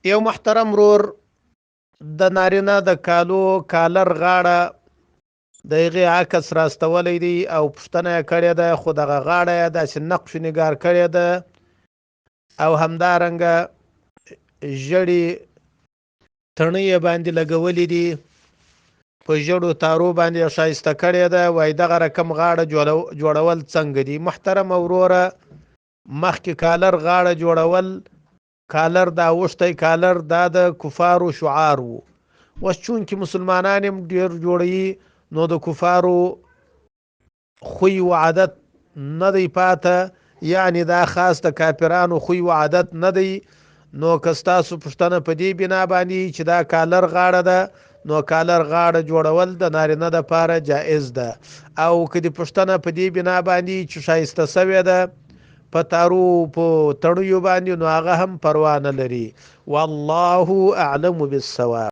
یو محترم رور د نارینه د کالو کالر غاړه د هغې عکس راستولی دی او پوښتنه یې کړې ده، خو دغه غاړه یې داسې نقش نګار کړې ده او همدارنګه ژړې تڼۍ یې باندې لګولې دي، په ژړو تارو باندې یې ښایسته کړې ده. وایي دغه رقم غاړه جوړول څنګه دي؟ محترمه وروره، مخکې کالر غاړه جوړول، کالر دا اوښتی کالر دا د کفارو شعار و. اوس چونکې مسلمانان هم ډېر جوړوي نو د کفارو خوی و عادت نه دی پاته، یعنی دا خاص د کافرانو خوی و عادت نه دی. نو که ستاسو پوښتنه په دې بنا باندې چې دا کالر غاړه ده، نو کالر غاړه جوړول د نارینه دپاره جایز ده. او که دې پوښتنه په دې بنا باندې چې ښایسته سوې ده په تارو په تړیو باندې، نو هغه هم پروا نه لري. والله اعلم بالصواب.